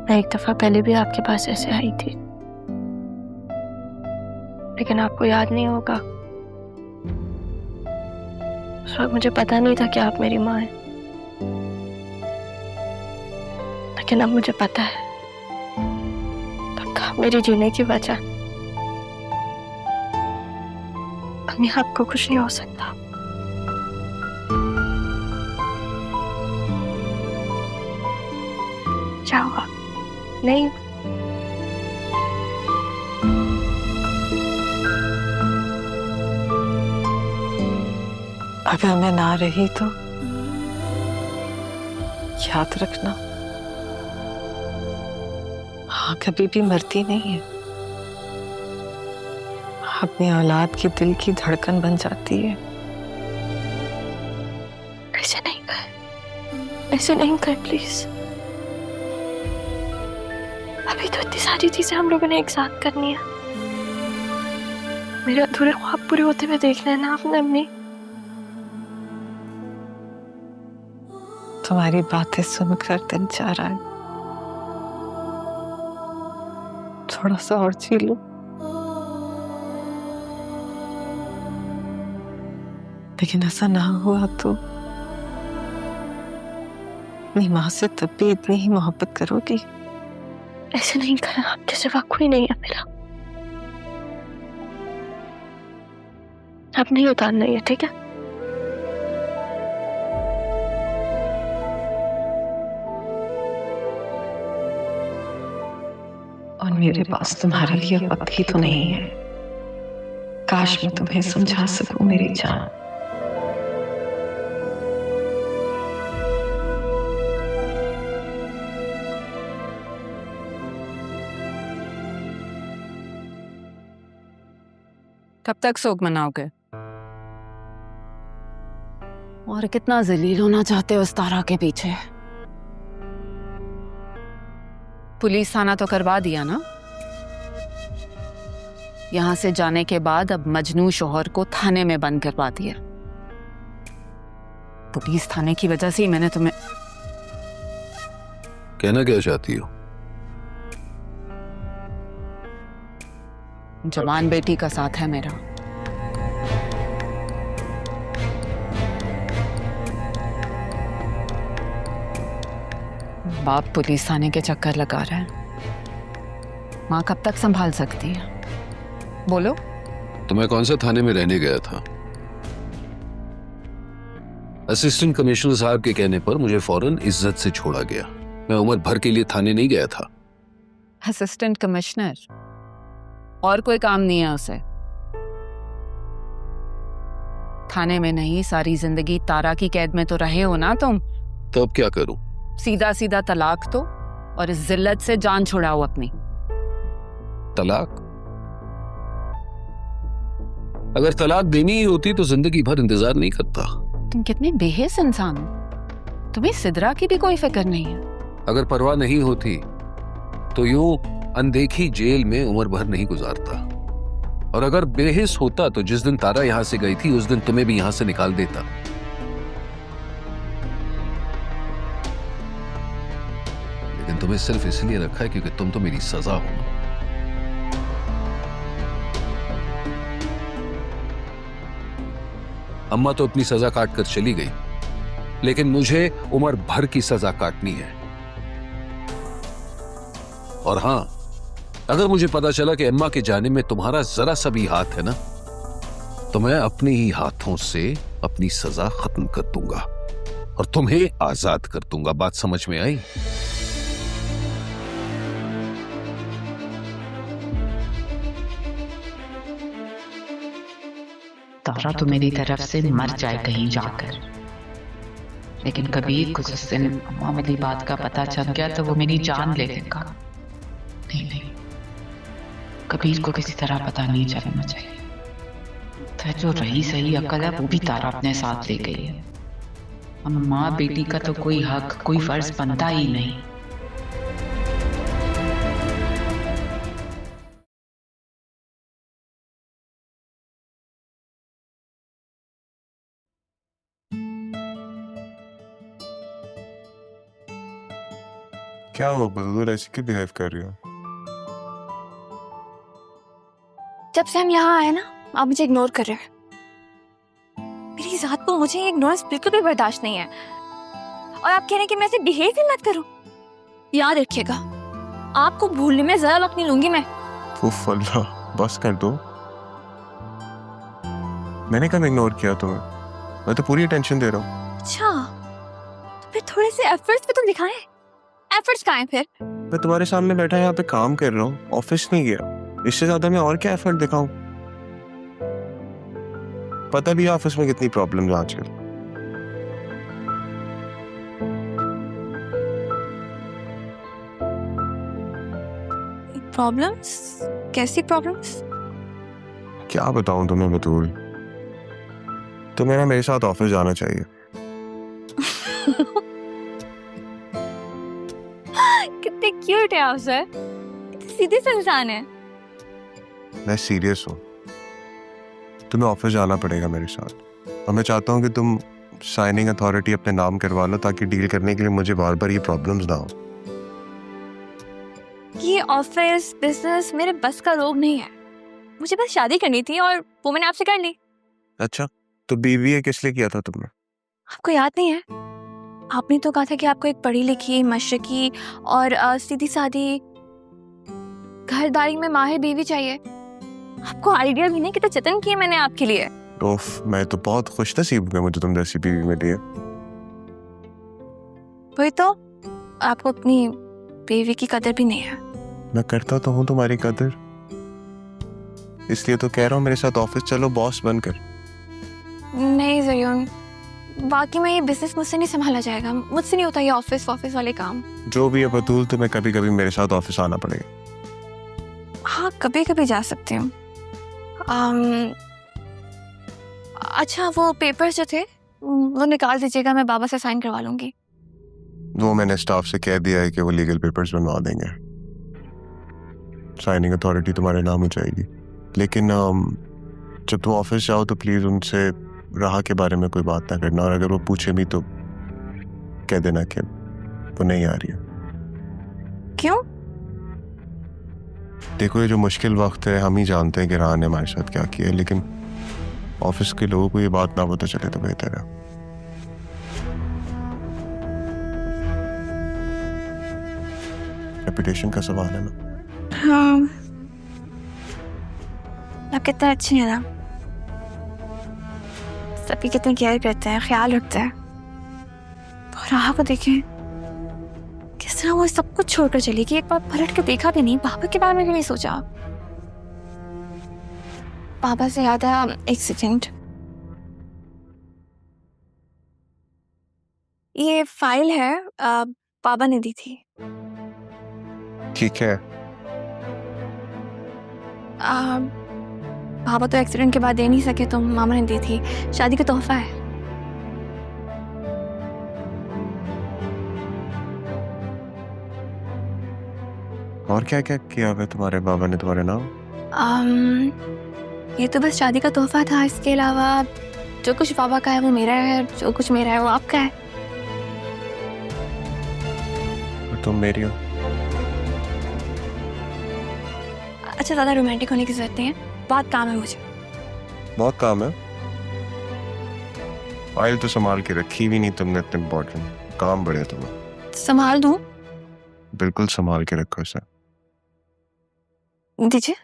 मैं एक दफा पहले भी आपके पास ऐसे आई थी, लेकिन आपको याद नहीं होगा। उस वक्त मुझे पता नहीं था कि आप मेरी माँ हैं, लेकिन अब मुझे पता है। पक्का मेरी जीने की वजह। अम्मी आपको कुछ नहीं हो सकता। क्या हुआ? नहीं। अगर मैं ना रही तो याद रखना, हाँ कभी भी मरती नहीं है, अपनी औलाद की दिल की धड़कन बन जाती है। ऐसे नहीं कर, ऐसे नहीं कर प्लीज। अभी तो इतनी सारी चीजें हम लोगों ने एक साथ करनी है। मेरे अधूरे ख्वाब पूरे होते हुए देखना है ना आपने अम्मी। तुम्हारी बातें सुनकर दिल चाह रहा है थोड़ा सा और जी लो, लेकिन ऐसा ना हुआ तो अपनी माँ से तब भी इतनी ही मोहब्बत करोगी? ऐसे नहीं कर, आपके सिवा कोई नहीं है मेरा। अब नहीं उतारना है, ठीक है? और मेरे पास तुम्हारे लिए वक्त ही तो नहीं है। काश मैं तुम्हें समझा सकूं मेरी जान। कब तक शोक मनाओगे? और कितना जलील होना चाहते हो उस तारा के पीछे? पुलिस थाना तो करवा दिया ना? यहां से जाने के बाद अब मजनू शोहर को थाने में बंद करवा दिया। पुलिस थाने की वजह से ही मैंने तुम्हें। कहना क्या चाहती हो? जवान बेटी का साथ है मेरा। बाप पुलिस थाने के चक्कर लगा रहा है। माँ कब तक संभाल सकती है? बोलो। तो मैं कौन सा थाने में रहने गया था? असिस्टेंट कमिश्नर साहब के कहने पर मुझे फौरन इज्जत से छोड़ा गया। मैं उम्र भर के लिए थाने नहीं गया था। Assistant commissioner? और कोई काम नहीं है उसे? थाने में नहीं, सारी जिंदगी तारा की कैद में तो रहे हो ना तुम। तो अब क्या करूं? सीधा सीधा तलाक दो और इस जिल्लत से जान छुड़ाओ अपनी। तलाक? अगर तलाक देनी ही होती तो जिंदगी भर इंतजार नहीं करता। तुम कितने बेहिस इंसान हो। तुम्हें सिदरा की भी कोई फिक्र नहीं है। अगर परवाह नहीं होती तो यूं अनदेखी जेल में उम्र भर नहीं गुजारता। और अगर बेहिस होता तो जिस दिन तारा यहां से गई थी उस दिन तुम्हें भी यहां से निकाल देता। लेकिन तुम्हें सिर्फ इसलिए रखा है क्योंकि तुम तो मेरी सजा हो। अम्मा तो अपनी सजा काट कर चली गई, लेकिन मुझे उम्र भर की सजा काटनी है। और हां, अगर मुझे पता चला कि अम्मा के जाने में तुम्हारा जरा सा भी हाथ है ना, तो मैं अपने ही हाथों से अपनी सजा खत्म कर दूंगा और तुम्हें आजाद कर दूंगा। बात समझ में आई? तारा तो मेरी तरफ से मर जाए कहीं जाकर, लेकिन कबीर को जिस दिन अम्मा वाली बात का पता चल गया तो वो मेरी जान ले लेगा। नहीं नहीं, कबीर को किसी तरह पता नहीं चलना चाहिए। तो जो रही सही अकल है वो भी तारा अपने साथ ले गई है। अब माँ बेटी का तो कोई हक, कोई फर्ज बनता ही नहीं। क्या हुआ बदूर, ऐसे क्यों बिहेव कर रही हो? जब से हम यहाँ आए ना, आप मुझे इग्नोर कर रहे हैं। मेरी जात को मुझे इग्नोरेंस बिल्कुल भी बर्दाश्त नहीं है। और आप कह रहे हैं कि मैं ऐसे बिहेव भी मत करूं। याद रखिएगा, आपको भूलने में जरा वक्त नहीं लूंगी मैं। उफ अल्लाह, बस कर दो। मैंने कब इग्नोर किया तुम्हें? मैं तो पूरी अटेंशन दे रहा हूँ। अच्छा, तो फिर थोड़े से एफर्ट्स भी तो दिखाएं। एफर्ट्स कहाँ हैं फिर? मैं तुम्हारे सामने बैठा यहाँ पे काम कर रहा हूँ, ऑफिस नहीं गया। इससे ज्यादा मैं और क्या एफर्ट दिखाऊं? पता भी है ऑफिस में कितनी प्रॉब्लम्स आजकल। प्रॉब्लम्स? कैसी प्रॉब्लम्स? क्या बताऊं तुम्हें बतूल, तुम्हें ना मेरे साथ ऑफिस जाना चाहिए। कितने क्यूट है आप सर, कितने सीधे से इंसान है। मैं सीरियस हूँ, तुम्हें ऑफिस जाना पड़ेगा मेरे साथ। और मैं चाहता हूँ कि तुम साइनिंग अथॉरिटी अपने नाम करवा लो, ताकि डील करने के लिए मुझे बार बार ये प्रॉब्लम्स ना हो। ये ऑफिस बिजनेस मेरे बस का रोग नहीं है। मुझे बस शादी करनी थी और वो मैंने आपसे कर ली। अच्छा, तो बीबीए किस लिए किया था तुमने? आपको याद नहीं है? आपने तो कहा था कि आपको एक पढ़ी लिखी, मशरकी और सीधी सादी घरदारी में माहिर बीवी चाहिए। आपको आइडिया भी नहीं कितना जतन किए मैंने आपके लिए। ओफ, मैं तो बहुत खुश नसीब हूँ मुझे तुम जैसी बीवी मिली है। वही तो, आपको अपनी बीवी की कदर भी नहीं है। मैं करता तो हूँ तुम्हारी कदर, इसलिए तो कह रहा हूँ मेरे साथ ऑफिस चलो बॉस बनकर। नहीं ज़रियुन, बाकी में ये बिजनेस मुझसे नहीं संभाला जाएगा। मुझसे नहीं होता ये ऑफिस वाले काम। जो भी है बतूल, तुम्हें कभी कभी मेरे साथ ऑफिस आना पड़ेगा। हाँ, कभी कभी जा सकती हूँ। अच्छा, वो पेपर्स जो थे वो निकाल दीजिएगा, मैं बाबा से साइन करवा लूंगी। वो मैंने स्टाफ से कह दिया है कि वो लीगल पेपर्स बनवा देंगे, साइनिंग अथॉरिटी तुम्हारे नाम हो जाएगी। लेकिन जब तुम ऑफिस जाओ तो प्लीज उनसे राह के बारे में कोई बात ना करना, और अगर वो पूछे भी तो कह देना कि वो नहीं आ रही है। क्यों? देखो, ये जो मुश्किल वक्त है, हम ही जानते हैं कि राह ने हमारे साथ क्या किया है, लेकिन ऑफिस के लोगों को ये बात ना पता चले तो बेहतर है। रेपुटेशन का सवाल है ना। हाँ, आप कितने अच्छे हैं ना, सबकी कितनी केयर करते हैं, ख्याल रखते हैं। और राह को देखें, किस तरह वो सब कुछ छोड़कर चली गई। एक बार पलट के देखा भी नहीं, पापा के बारे में भी नहीं सोचा। पापा से याद है, एक सेकंड, ये फाइल है, पापा ने दी थी। ठीक है, पापा तो एक्सीडेंट के बाद दे नहीं सके, तो मामा ने दी थी, शादी का तोहफा है। और क्या क्या किया हुआ तुम्हारे बाबा ने तुम्हारे नाम? ये तो बस शादी का तोहफा था। इसके अलावा जो कुछ पापा का है वो मेरा है, जो कुछ मेरा है वो आपका है। और तुम मेरी हो। अच्छा, ज़्यादा रोमांटिक होने की जरूरत नहीं है, बहुत काम है मुझे। बहुत काम है। फाइल तो संभाल के रखी भी नहीं तुमने, इतने इम्पोर्टेंट काम बड़े तुम्हें। संभाल दूं? बिल्कुल संभाल के रखो इसे। दीजिए।